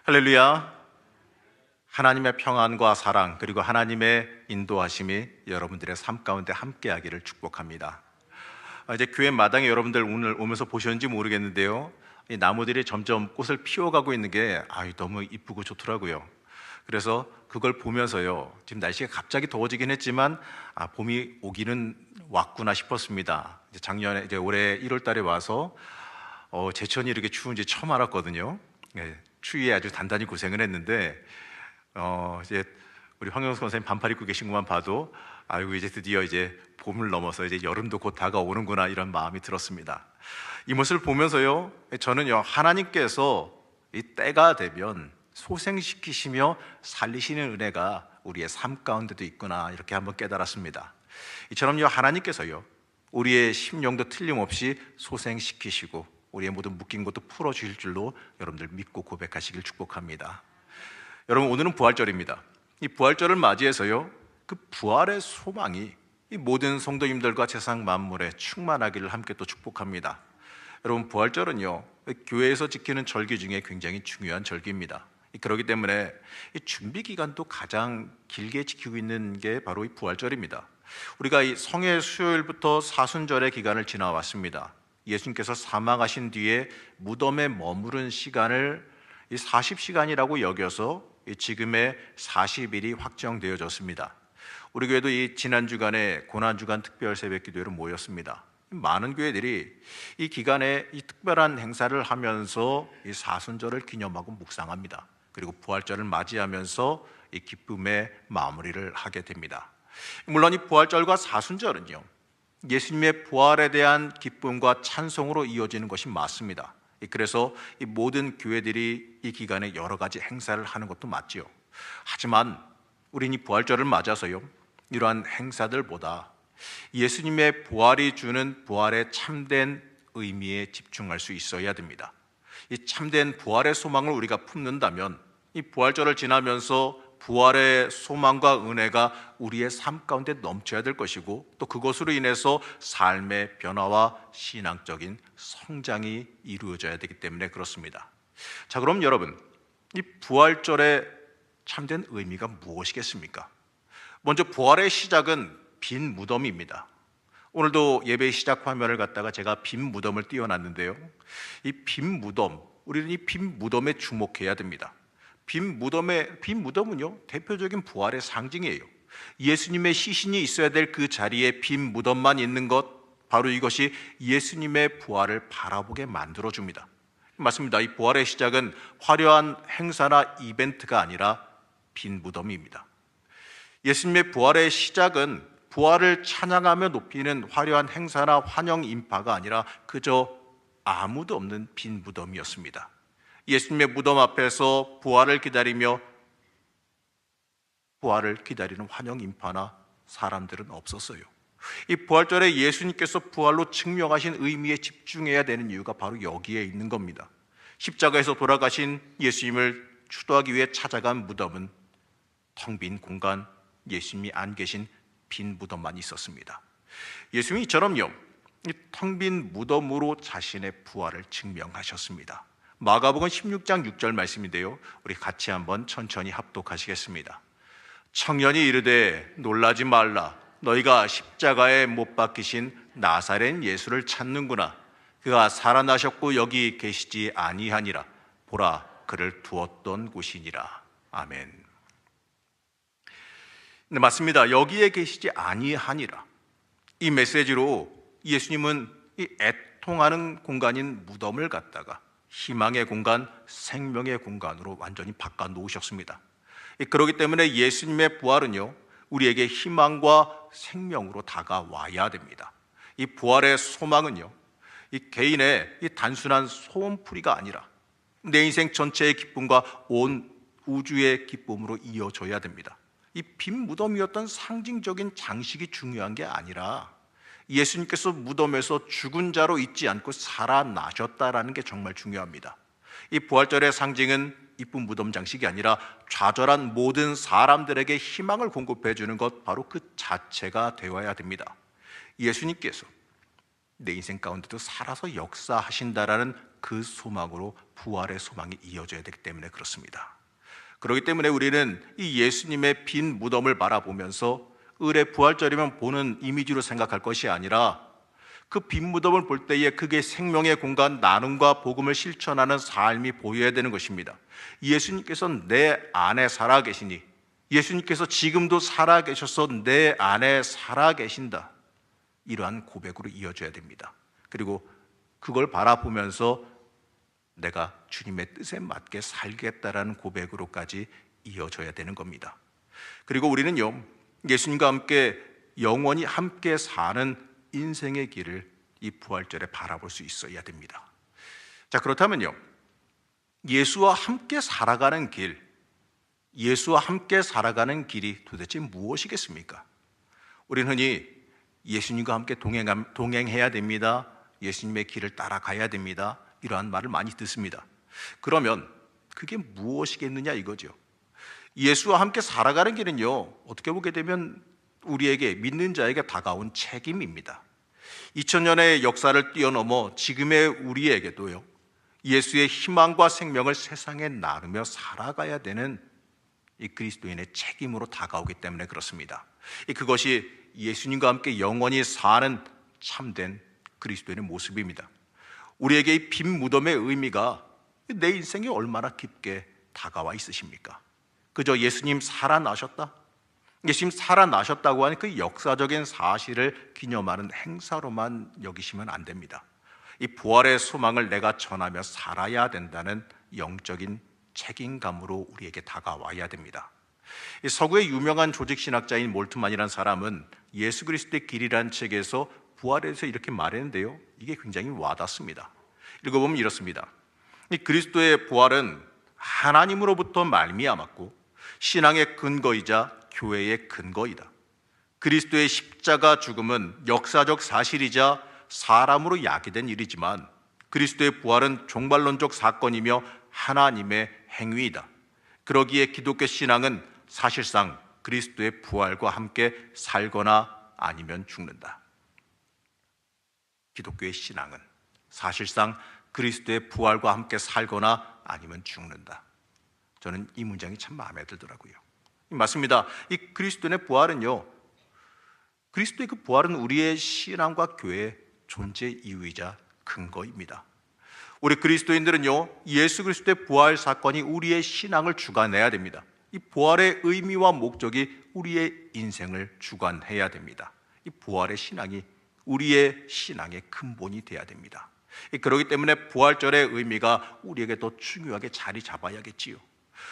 할렐루야. 하나님의 평안과 사랑 그리고 하나님의 인도하심이 여러분들의 삶 가운데 함께하기를 축복합니다. 이제 교회 마당에 여러분들 오늘 오면서 보셨는지 모르겠는데요, 이 나무들이 점점 꽃을 피워가고 있는 게 너무 이쁘고 좋더라고요. 그래서 그걸 보면서요, 지금 날씨가 갑자기 더워지긴 했지만 봄이 오기는 왔구나 싶었습니다. 이제 올해 1월 달에 와서 제천이 이렇게 추운지 처음 알았거든요. 추위에 아주 단단히 고생을 했는데 이제 우리 황영석 선생님 반팔 입고 계신 것만 봐도 이제 드디어 이제 봄을 넘어서 이제 여름도 곧 다가오는구나, 이런 마음이 들었습니다. 이 모습을 보면서요, 저는요, 하나님께서 이 때가 되면 소생시키시며 살리시는 은혜가 우리의 삶 가운데도 있구나, 이렇게 한번 깨달았습니다. 이처럼요, 하나님께서요, 우리의 심령도 틀림없이 소생시키시고 우리의 모든 묶인 것도 풀어주실 줄로 여러분들 믿고 고백하시길 축복합니다. 여러분, 오늘은 부활절입니다. 이 부활절을 맞이해서요, 그 부활의 소망이 이 모든 성도님들과 세상 만물에 충만하기를 함께 또 축복합니다. 여러분, 부활절은요, 교회에서 지키는 절기 중에 굉장히 중요한 절기입니다. 그렇기 때문에 이 준비 기간도 가장 길게 지키고 있는 게 바로 이 부활절입니다. 우리가 이 성의 수요일부터 사순절의 기간을 지나왔습니다. 예수님께서 사망하신 뒤에 무덤에 머무른 시간을 이 40시간이라고 여겨서 지금의 40일이 확정되어졌습니다. 우리 교회도 이 지난 주간에 고난주간 특별 새벽 기도회로 모였습니다. 많은 교회들이 이 기간에 이 특별한 행사를 하면서 이 사순절을 기념하고 묵상합니다. 그리고 부활절을 맞이하면서 이 기쁨의 마무리를 하게 됩니다. 물론 이 부활절과 사순절은요, 예수님의 부활에 대한 기쁨과 찬송으로 이어지는 것이 맞습니다. 그래서 이 모든 교회들이 이 기간에 여러 가지 행사를 하는 것도 맞지요. 하지만 우리는 이 부활절을 맞아서요, 이러한 행사들보다 예수님의 부활이 주는 부활의 참된 의미에 집중할 수 있어야 됩니다. 이 참된 부활의 소망을 우리가 품는다면 이 부활절을 지나면서 부활의 소망과 은혜가 우리의 삶 가운데 넘쳐야 될 것이고, 또 그것으로 인해서 삶의 변화와 신앙적인 성장이 이루어져야 되기 때문에 그렇습니다. 자, 그럼 여러분, 이 부활절의 참된 의미가 무엇이겠습니까? 먼저 부활의 시작은 빈 무덤입니다. 오늘도 예배 시작 화면을 갖다가 제가 빈 무덤을 띄워놨는데요, 이 빈 무덤, 우리는 이 빈 무덤에 주목해야 됩니다. 빈 무덤은요, 대표적인 부활의 상징이에요. 예수님의 시신이 있어야 될 그 자리에 빈 무덤만 있는 것, 바로 이것이 예수님의 부활을 바라보게 만들어줍니다. 맞습니다. 이 부활의 시작은 화려한 행사나 이벤트가 아니라 빈 무덤입니다. 예수님의 부활의 시작은 부활을 찬양하며 높이는 화려한 행사나 환영 인파가 아니라 그저 아무도 없는 빈 무덤이었습니다. 예수님의 무덤 앞에서 부활을 기다리는 환영 인파나 사람들은 없었어요. 이 부활절에 예수님께서 부활로 증명하신 의미에 집중해야 되는 이유가 바로 여기에 있는 겁니다. 십자가에서 돌아가신 예수님을 추도하기 위해 찾아간 무덤은 텅 빈 공간, 예수님이 안 계신 빈 무덤만 있었습니다. 예수님이 이처럼요, 이 텅 빈 무덤으로 자신의 부활을 증명하셨습니다. 마가복음 16장 6절 말씀인데요, 우리 같이 한번 천천히 합독하시겠습니다. 청년이 이르되 놀라지 말라. 너희가 십자가에 못 박히신 나사렛 예수를 찾는구나. 그가 살아나셨고 여기 계시지 아니하니라. 보라, 그를 두었던 곳이니라. 아멘. 네, 맞습니다. 여기에 계시지 아니하니라. 이 메시지로 예수님은 이 애통하는 공간인 무덤을 갖다가 희망의 공간, 생명의 공간으로 완전히 바꿔 놓으셨습니다. 그렇기 때문에 예수님의 부활은요, 우리에게 희망과 생명으로 다가와야 됩니다. 이 부활의 소망은요, 이 개인의 이 단순한 소원풀이가 아니라 내 인생 전체의 기쁨과 온 우주의 기쁨으로 이어져야 됩니다. 이 빈 무덤이었던 상징적인 장식이 중요한 게 아니라 예수님께서 무덤에서 죽은 자로 있지 않고 살아나셨다라는 게 정말 중요합니다. 이 부활절의 상징은 이쁜 무덤 장식이 아니라 좌절한 모든 사람들에게 희망을 공급해 주는 것, 바로 그 자체가 되어야 됩니다. 예수님께서 내 인생 가운데도 살아서 역사하신다라는 그 소망으로 부활의 소망이 이어져야 되기 때문에 그렇습니다. 그렇기 때문에 우리는 이 예수님의 빈 무덤을 바라보면서 을의 부활절이면 보는 이미지로 생각할 것이 아니라 그 빈 무덤을 볼 때에 그게 생명의 공간, 나눔과 복음을 실천하는 삶이 보여야 되는 것입니다. 예수님께서 내 안에 살아계시니, 예수님께서 지금도 살아계셔서 내 안에 살아계신다, 이러한 고백으로 이어져야 됩니다. 그리고 그걸 바라보면서 내가 주님의 뜻에 맞게 살겠다라는 고백으로까지 이어져야 되는 겁니다. 그리고 우리는요, 예수님과 함께 영원히 함께 사는 인생의 길을 이 부활절에 바라볼 수 있어야 됩니다. 자, 그렇다면요, 예수와 함께 살아가는 길, 예수와 함께 살아가는 길이 도대체 무엇이겠습니까? 우리는 흔히 예수님과 함께 동행해야 됩니다, 예수님의 길을 따라가야 됩니다, 이러한 말을 많이 듣습니다. 그러면 그게 무엇이겠느냐 이거죠. 예수와 함께 살아가는 길은요, 어떻게 보게 되면 우리에게, 믿는 자에게 다가온 책임입니다. 2000년의 역사를 뛰어넘어 지금의 우리에게도요, 예수의 희망과 생명을 세상에 나누며 살아가야 되는 이 그리스도인의 책임으로 다가오기 때문에 그렇습니다. 그것이 예수님과 함께 영원히 사는 참된 그리스도인의 모습입니다. 우리에게 이 빈 무덤의 의미가 내 인생에 얼마나 깊게 다가와 있으십니까? 그저 예수님 살아나셨다, 예수님 살아나셨다고 하는 그 역사적인 사실을 기념하는 행사로만 여기시면 안 됩니다. 이 부활의 소망을 내가 전하며 살아야 된다는 영적인 책임감으로 우리에게 다가와야 됩니다. 이 서구의 유명한 조직신학자인 몰트만이라는 사람은 예수 그리스도의 길이라는 책에서 부활에 대해서 이렇게 말했는데요, 이게 굉장히 와닿습니다. 읽어보면 이렇습니다. 이 그리스도의 부활은 하나님으로부터 말미암았고 신앙의 근거이자 교회의 근거이다. 그리스도의 십자가 죽음은 역사적 사실이자 사람으로 야기된 일이지만 그리스도의 부활은 종말론적 사건이며 하나님의 행위이다. 그러기에 기독교 신앙은 사실상 그리스도의 부활과 함께 살거나 아니면 죽는다. 기독교의 신앙은 사실상 그리스도의 부활과 함께 살거나 아니면 죽는다. 저는 이 문장이 참 마음에 들더라고요. 맞습니다. 이 그리스도의 부활은요, 그리스도의 그 부활은 우리의 신앙과 교회의 존재 이유이자 근거입니다. 우리 그리스도인들은요, 예수 그리스도의 부활 사건이 우리의 신앙을 주관해야 됩니다. 이 부활의 의미와 목적이 우리의 인생을 주관해야 됩니다. 이 부활의 신앙이 우리의 신앙의 근본이 되어야 됩니다. 그렇기 때문에 부활절의 의미가 우리에게 더 중요하게 자리 잡아야겠지요.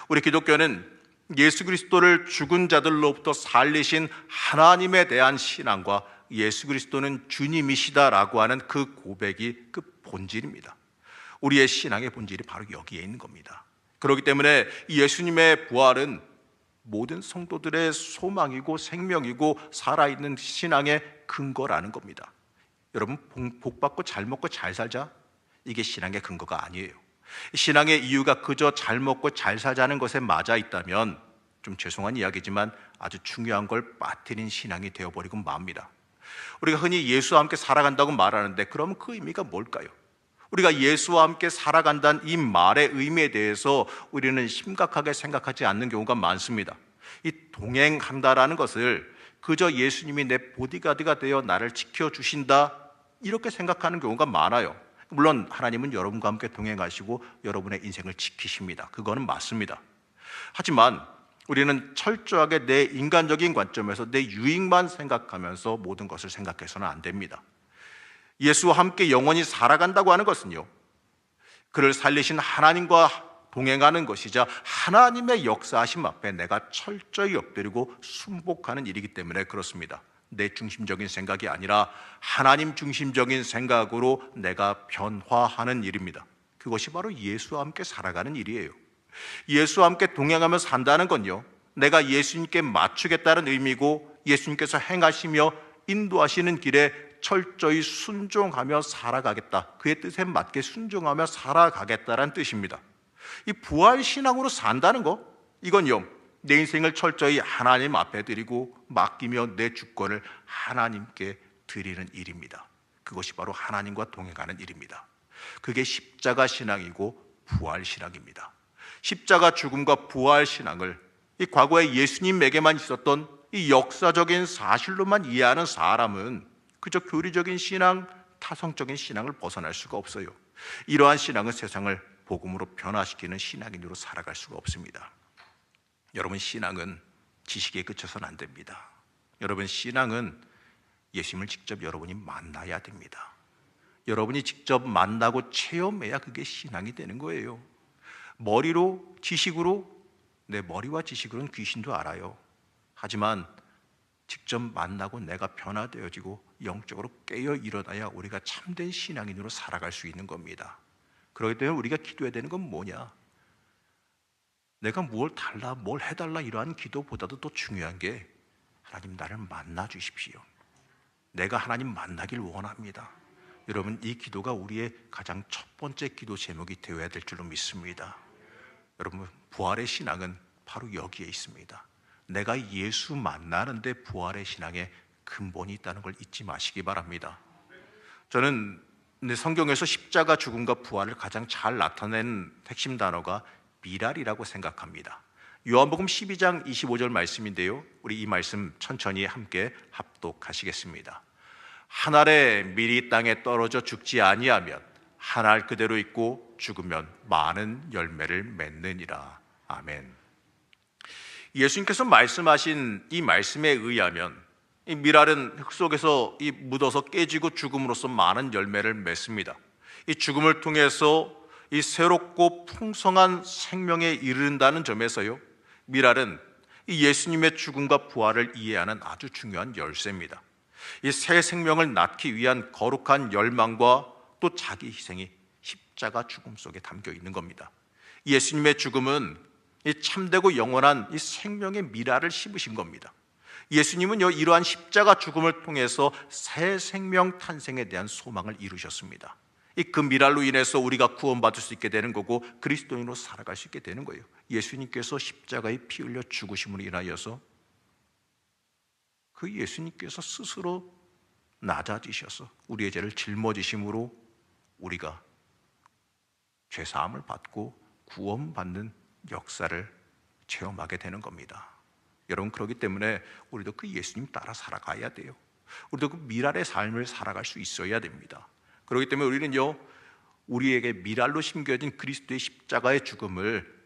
우리 기독교는 예수 그리스도를 죽은 자들로부터 살리신 하나님에 대한 신앙과 예수 그리스도는 주님이시다라고 하는 그 고백이 그 본질입니다. 우리의 신앙의 본질이 바로 여기에 있는 겁니다. 그렇기 때문에 예수님의 부활은 모든 성도들의 소망이고 생명이고 살아있는 신앙의 근거라는 겁니다. 여러분, 복 받고 잘 먹고 잘 살자, 이게 신앙의 근거가 아니에요. 신앙의 이유가 그저 잘 먹고 잘 살자는 것에 맞아 있다면 좀 죄송한 이야기지만 아주 중요한 걸 빠뜨린 신앙이 되어버리고 맙니다. 우리가 흔히 예수와 함께 살아간다고 말하는데 그러면 그 의미가 뭘까요? 우리가 예수와 함께 살아간다는 이 말의 의미에 대해서 우리는 심각하게 생각하지 않는 경우가 많습니다. 이 동행한다라는 것을 그저 예수님이 내 보디가드가 되어 나를 지켜주신다, 이렇게 생각하는 경우가 많아요. 물론 하나님은 여러분과 함께 동행하시고 여러분의 인생을 지키십니다. 그거는 맞습니다. 하지만 우리는 철저하게 내 인간적인 관점에서 내 유익만 생각하면서 모든 것을 생각해서는 안 됩니다. 예수와 함께 영원히 살아간다고 하는 것은요, 그를 살리신 하나님과 동행하는 것이자 하나님의 역사하심 앞에 내가 철저히 엎드리고 순복하는 일이기 때문에 그렇습니다. 내 중심적인 생각이 아니라 하나님 중심적인 생각으로 내가 변화하는 일입니다. 그것이 바로 예수와 함께 살아가는 일이에요. 예수와 함께 동행하며 산다는 건요, 내가 예수님께 맞추겠다는 의미고 예수님께서 행하시며 인도하시는 길에 철저히 순종하며 살아가겠다, 그의 뜻에 맞게 순종하며 살아가겠다는 뜻입니다. 이 부활신앙으로 산다는 거, 이건요, 내 인생을 철저히 하나님 앞에 드리고 맡기며 내 주권을 하나님께 드리는 일입니다. 그것이 바로 하나님과 동행하는 일입니다. 그게 십자가 신앙이고 부활 신앙입니다. 십자가 죽음과 부활 신앙을 이 과거에 예수님에게만 있었던 이 역사적인 사실로만 이해하는 사람은 그저 교리적인 신앙, 타성적인 신앙을 벗어날 수가 없어요. 이러한 신앙은 세상을 복음으로 변화시키는 신앙인으로 살아갈 수가 없습니다. 여러분, 신앙은 지식에 그쳐서는 안 됩니다. 여러분, 신앙은 예수님을 직접 여러분이 만나야 됩니다. 여러분이 직접 만나고 체험해야 그게 신앙이 되는 거예요. 머리로, 지식으로, 내 머리와 지식으로는 귀신도 알아요. 하지만 직접 만나고 내가 변화되어지고 영적으로 깨어 일어나야 우리가 참된 신앙인으로 살아갈 수 있는 겁니다. 그렇기 때문에 우리가 기도해야 되는 건 뭐냐? 내가 뭘 달라, 뭘 해달라 이러한 기도보다도 더 중요한 게 하나님 나를 만나 주십시오. 내가 하나님 만나길 원합니다. 여러분, 이 기도가 우리의 가장 첫 번째 기도 제목이 되어야 될 줄로 믿습니다. 여러분, 부활의 신앙은 바로 여기에 있습니다. 내가 예수 만나는데 부활의 신앙에 근본이 있다는 걸 잊지 마시기 바랍니다. 저는 성경에서 십자가 죽음과 부활을 가장 잘 나타낸 핵심 단어가 미랄이라고 생각합니다. 요한복음 12장 25절 말씀인데요, 우리 이 말씀 천천히 함께 합독하시겠습니다. 한 알의 밀이 땅에 떨어져 죽지 아니하면 한 알 그대로 있고 죽으면 많은 열매를 맺느니라. 아멘. 예수님께서 말씀하신 이 말씀에 의하면 이 밀알은 흙 속에서 묻어서 깨지고 죽음으로써 많은 열매를 맺습니다. 이 죽음을 통해서 이 새롭고 풍성한 생명에 이른다는 점에서요, 밀알은 이 예수님의 죽음과 부활을 이해하는 아주 중요한 열쇠입니다. 이 새 생명을 낳기 위한 거룩한 열망과 또 자기 희생이 십자가 죽음 속에 담겨 있는 겁니다. 예수님의 죽음은 이 참되고 영원한 이 생명의 밀알을 씹으신 겁니다. 예수님은요, 이러한 십자가 죽음을 통해서 새 생명 탄생에 대한 소망을 이루셨습니다. 그 밀알로 인해서 우리가 구원받을 수 있게 되는 거고 그리스도인으로 살아갈 수 있게 되는 거예요. 예수님께서 십자가에 피 흘려 죽으심으로 인하여서 그 예수님께서 스스로 낮아지셔서 우리의 죄를 짊어지심으로 우리가 죄사함을 받고 구원받는 역사를 체험하게 되는 겁니다. 여러분, 그렇기 때문에 우리도 그 예수님 따라 살아가야 돼요. 우리도 그 밀알의 삶을 살아갈 수 있어야 됩니다. 그렇기 때문에 우리는요, 우리에게 밀알로 심겨진 그리스도의 십자가의 죽음을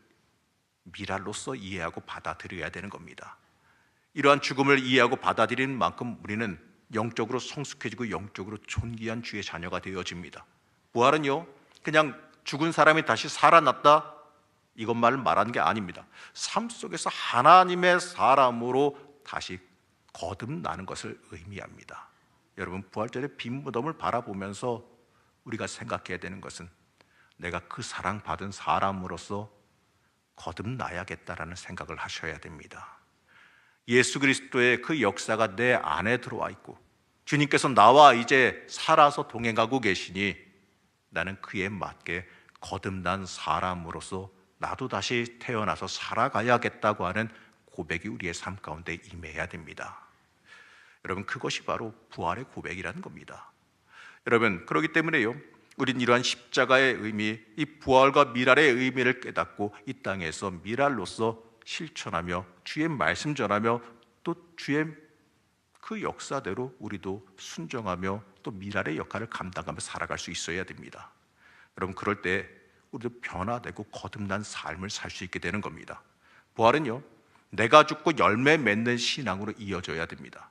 밀알로서 이해하고 받아들여야 되는 겁니다. 이러한 죽음을 이해하고 받아들이는 만큼 우리는 영적으로 성숙해지고 영적으로 존귀한 주의 자녀가 되어집니다. 부활은요, 그냥 죽은 사람이 다시 살아났다 이것만을 말하는 게 아닙니다. 삶 속에서 하나님의 사람으로 다시 거듭나는 것을 의미합니다. 여러분, 부활절의 빈 무덤을 바라보면서 우리가 생각해야 되는 것은 내가 그 사랑받은 사람으로서 거듭나야겠다라는 생각을 하셔야 됩니다. 예수 그리스도의 그 역사가 내 안에 들어와 있고 주님께서 나와 이제 살아서 동행하고 계시니 나는 그에 맞게 거듭난 사람으로서 나도 다시 태어나서 살아가야겠다고 하는 고백이 우리의 삶 가운데 임해야 됩니다. 여러분, 그것이 바로 부활의 고백이라는 겁니다. 여러분, 그렇기 때문에요, 우린 이러한 십자가의 의미, 이 부활과 밀알의 의미를 깨닫고 이 땅에서 밀알로서 실천하며 주의 말씀 전하며 또 주의 그 역사대로 우리도 순종하며 또 밀알의 역할을 감당하며 살아갈 수 있어야 됩니다. 여러분, 그럴 때 우리도 변화되고 거듭난 삶을 살 수 있게 되는 겁니다. 부활은요, 내가 죽고 열매 맺는 신앙으로 이어져야 됩니다.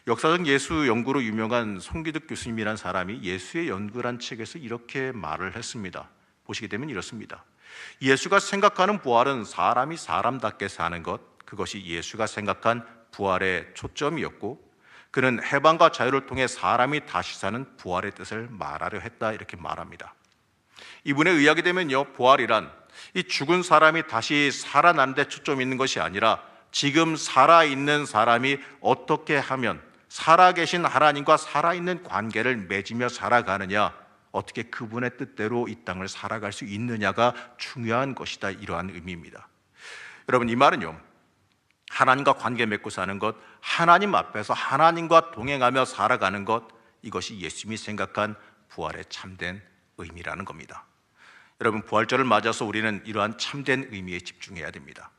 역사적 예수 연구로 유명한 송기득 교수님이란 사람이 예수의 연구란 책에서 이렇게 말을 했습니다. 보시게 되면 이렇습니다. 예수가 생각하는 부활은 사람이 사람답게 사는 것, 그것이 예수가 생각한 부활의 초점이었고 그는 해방과 자유를 통해 사람이 다시 사는 부활의 뜻을 말하려 했다, 이렇게 말합니다. 이분에 의하게 되면요, 부활이란 이 죽은 사람이 다시 살아나는 데 초점이 있는 것이 아니라 지금 살아있는 사람이 어떻게 하면 살아계신 하나님과 살아있는 관계를 맺으며 살아가느냐, 어떻게 그분의 뜻대로 이 땅을 살아갈 수 있느냐가 중요한 것이다, 이러한 의미입니다. 여러분, 이 말은요, 하나님과 관계 맺고 사는 것, 하나님 앞에서 하나님과 동행하며 살아가는 것, 이것이 예수님이 생각한 부활의 참된 의미라는 겁니다. 여러분, 부활절을 맞아서 우리는 이러한 참된 의미에 집중해야 됩니다.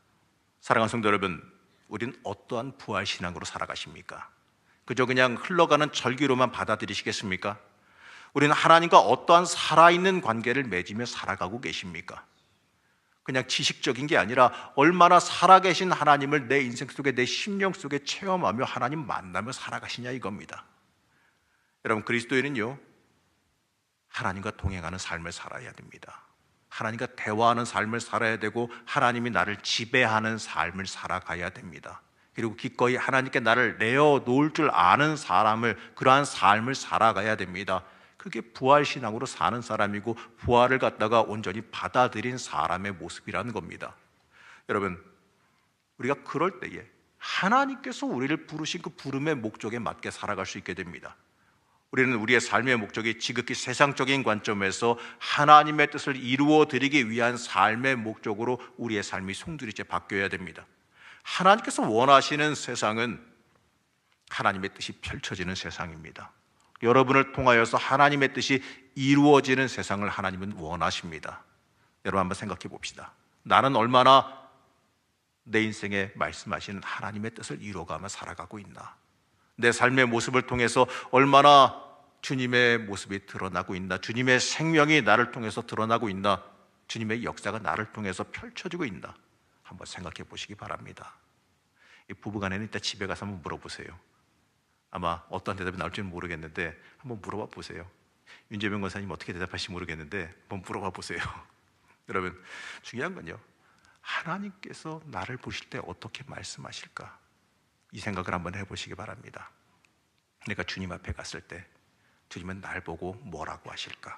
사랑하는 성도 여러분, 우리는 어떠한 부활 신앙으로 살아가십니까? 그저 그냥 흘러가는 절기로만 받아들이시겠습니까? 우리는 하나님과 어떠한 살아있는 관계를 맺으며 살아가고 계십니까? 그냥 지식적인 게 아니라 얼마나 살아계신 하나님을 내 인생 속에, 내 심령 속에 체험하며 하나님 만나며 살아가시냐 이겁니다. 여러분, 그리스도인은요, 하나님과 동행하는 삶을 살아야 됩니다. 하나님과 대화하는 삶을 살아야 되고 하나님이 나를 지배하는 삶을 살아가야 됩니다. 그리고 기꺼이 하나님께 나를 내어놓을 줄 아는 그러한 삶을 살아가야 됩니다. 그게 부활신앙으로 사는 사람이고 부활을 갖다가 온전히 받아들인 사람의 모습이라는 겁니다. 여러분, 우리가 그럴 때에 하나님께서 우리를 부르신 그 부름의 목적에 맞게 살아갈 수 있게 됩니다. 우리는 우리의 삶의 목적이 지극히 세상적인 관점에서 하나님의 뜻을 이루어 드리기 위한 삶의 목적으로 우리의 삶이 송두리째 바뀌어야 됩니다. 하나님께서 원하시는 세상은 하나님의 뜻이 펼쳐지는 세상입니다. 여러분을 통하여서 하나님의 뜻이 이루어지는 세상을 하나님은 원하십니다. 여러분, 한번 생각해 봅시다. 나는 얼마나 내 인생에 말씀하시는 하나님의 뜻을 이루어가며 살아가고 있나? 내 삶의 모습을 통해서 얼마나 주님의 모습이 드러나고 있나? 주님의 생명이 나를 통해서 드러나고 있나? 주님의 역사가 나를 통해서 펼쳐지고 있나? 한번 생각해 보시기 바랍니다. 이 부부간에는 이따 집에 가서 한번 물어보세요. 아마 어떤 대답이 나올지는 모르겠는데 한번 물어봐 보세요. 윤재명 권사님 어떻게 대답하실지 모르겠는데 한번 물어봐 보세요. 여러분, 중요한 건요, 하나님께서 나를 보실 때 어떻게 말씀하실까? 이 생각을 한번 해보시기 바랍니다. 내가 주님 앞에 갔을 때 주님은 날 보고 뭐라고 하실까?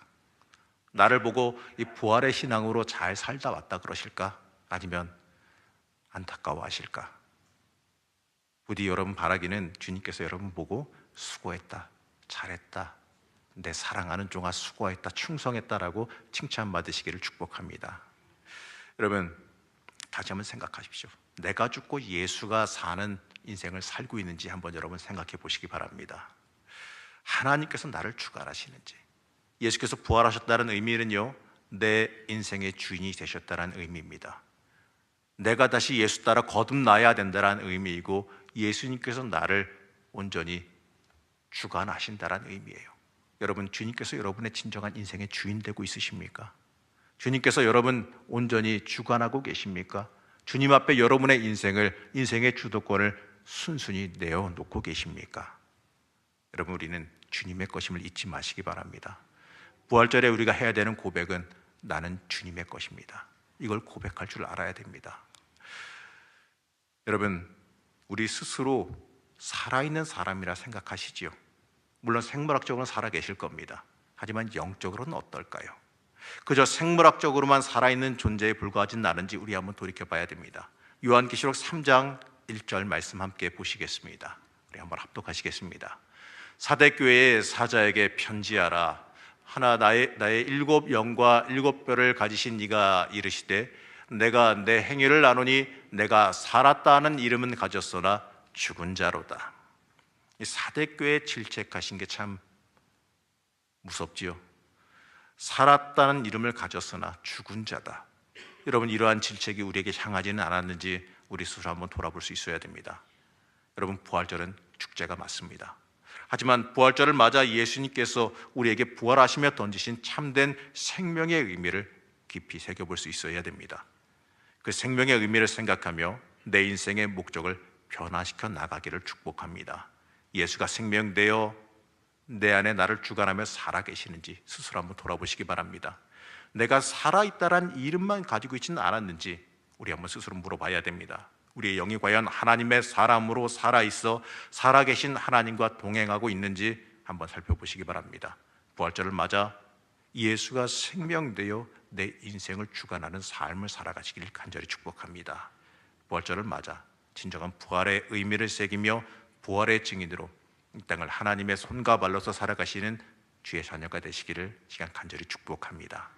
나를 보고 이 부활의 신앙으로 잘 살다 왔다 그러실까? 아니면 안타까워하실까? 부디 여러분 바라기는 주님께서 여러분 보고 수고했다, 잘했다, 내 사랑하는 종아 수고했다, 충성했다라고 칭찬받으시기를 축복합니다. 여러분, 다시 한번 생각하십시오. 내가 죽고 예수가 사는 인생을 살고 있는지 한번 여러분 생각해 보시기 바랍니다. 하나님께서 나를 주관하시는지, 예수께서 부활하셨다는 의미는요, 내 인생의 주인이 되셨다는 의미입니다. 내가 다시 예수 따라 거듭나야 된다는 의미이고 예수님께서 나를 온전히 주관하신다는 의미예요. 여러분, 주님께서 여러분의 진정한 인생의 주인 되고 있으십니까? 주님께서 여러분 온전히 주관하고 계십니까? 주님 앞에 여러분의 인생의 주도권을 순순히 내어놓고 계십니까? 여러분, 우리는 주님의 것임을 잊지 마시기 바랍니다. 부활절에 우리가 해야 되는 고백은 나는 주님의 것입니다. 이걸 고백할 줄 알아야 됩니다. 여러분, 우리 스스로 살아있는 사람이라 생각하시지요? 물론 생물학적으로는 살아계실 겁니다. 하지만 영적으로는 어떨까요? 그저 생물학적으로만 살아있는 존재에 불과하진 않은지 우리 한번 돌이켜봐야 됩니다. 요한계시록 3장 1절 말씀 함께 보시겠습니다. 우리 한번 합독하시겠습니다. 사대교회의 사자에게 편지하라. 나의 7 영과 7 뼈를 가지신 네가 이르시되 내가 내 행위를 아노니 내가 살았다 하는 이름은 가졌으나 죽은 자로다. 이 사대교회에 질책하신 게 참 무섭지요. 살았다는 이름을 가졌으나 죽은 자다. 여러분, 이러한 질책이 우리에게 향하지는 않았는지 우리 스스로 한번 돌아볼 수 있어야 됩니다. 여러분, 부활절은 축제가 맞습니다. 하지만 부활절을 맞아 예수님께서 우리에게 부활하시며 던지신 참된 생명의 의미를 깊이 새겨볼 수 있어야 됩니다. 그 생명의 의미를 생각하며 내 인생의 목적을 변화시켜 나가기를 축복합니다. 예수가 생명되어 내 안에 나를 주관하며 살아계시는지 스스로 한번 돌아보시기 바랍니다. 내가 살아있다란 이름만 가지고 있지는 않았는지 우리 한번 스스로 물어봐야 됩니다. 우리의 영이 과연 하나님의 사람으로 살아있어 살아계신 하나님과 동행하고 있는지 한번 살펴보시기 바랍니다. 부활절을 맞아 예수가 생명되어 내 인생을 주관하는 삶을 살아가시길 간절히 축복합니다. 부활절을 맞아 진정한 부활의 의미를 새기며 부활의 증인으로 이 땅을 하나님의 손과 발로서 살아가시는 주의 자녀가 되시기를 시간 간절히 축복합니다.